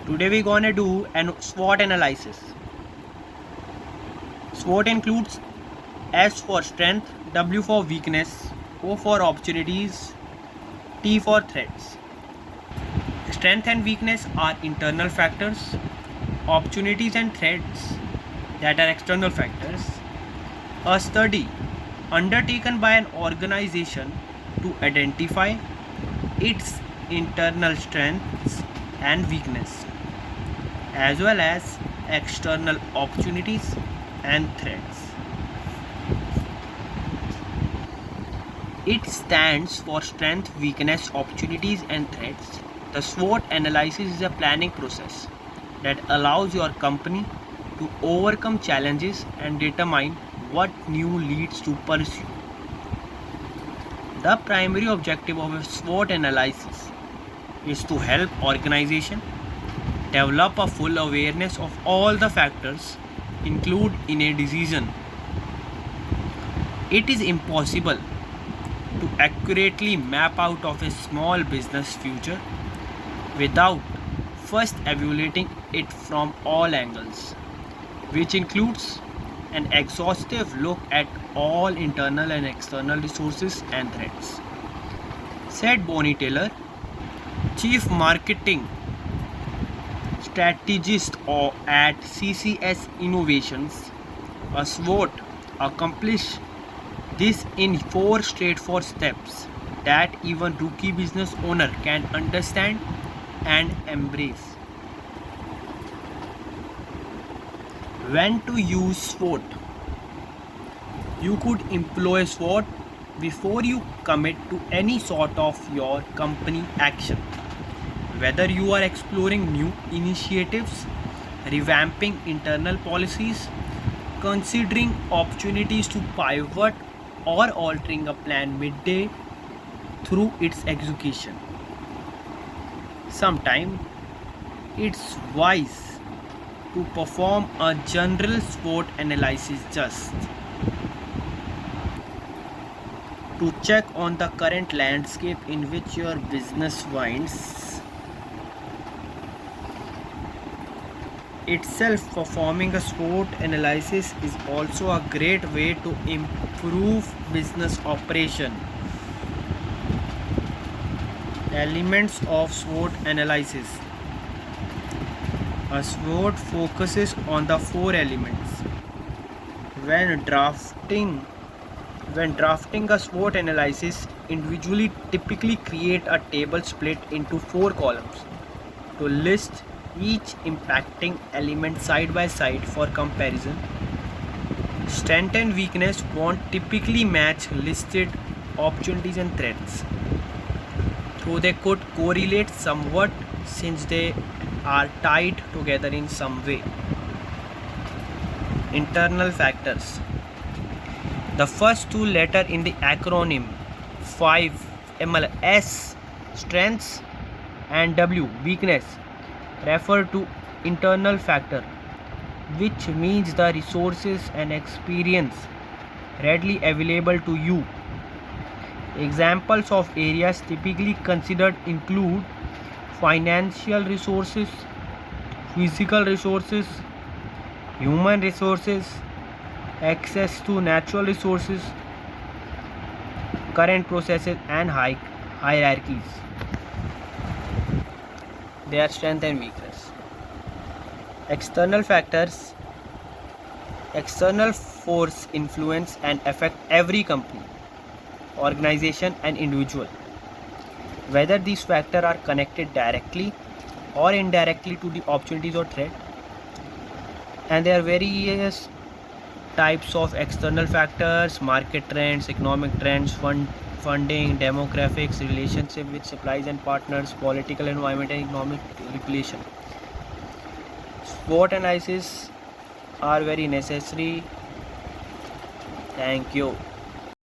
Today we're gonna do an SWOT analysis. SWOT includes S for strength, W for weakness, O for opportunities, T for threats. Strength and weakness are internal factors, opportunities and threats that are external factors. A study undertaken by an organization to identify its internal strengths and weakness as well as external opportunities and threats. It stands for strength, weakness, opportunities and threats. The SWOT analysis is a planning process that allows your company to overcome challenges and determine what new leads to pursue. The primary objective of a SWOT analysis is to help organization develop a full awareness of all the factors included in a decision. It is impossible to accurately map out of a small business future without first evaluating it from all angles, which includes an exhaustive look at all internal and external resources and threats. Said Bonnie Taylor, Chief Marketing Strategist at CCS Innovations. A SWOT accomplishes this in 4 straightforward steps that even rookie business owner can understand and embrace. When to use SWOT? You could employ SWOT before you commit to any sort of your company action. Whether you are exploring new initiatives, revamping internal policies, considering opportunities to pivot, or altering a plan midday through its execution. Sometimes it's wise to perform a general SWOT analysis just to check on the current landscape in which your business finds itself. Performing a SWOT analysis is also a great way to improve business operation. Elements of SWOT analysis. A SWOT focuses on the 4 elements. When drafting a SWOT analysis, individually typically create a table split into 4 columns to list each impacting element side by side for comparison. Strength and weakness won't typically match listed opportunities and threats, though they could correlate somewhat since they are tied together in some way. Internal factors. The first 2 letters in the acronym 5MLS, strengths, and W, weakness, refer to internal factor, which means the resources and experience readily available to you. Examples of areas typically considered include financial resources, physical resources, human resources, access to natural resources, current processes, and hierarchies. Their strength and weakness. External factors. External force influence and affect every company, organization, and individual. Whether these factors are connected directly or indirectly to the opportunities or threat. And there are various types of external factors: market trends, economic trends, funding, demographics, relationship with suppliers and partners, political environment, and economic regulation. SWOT analysis are very necessary. Thank you.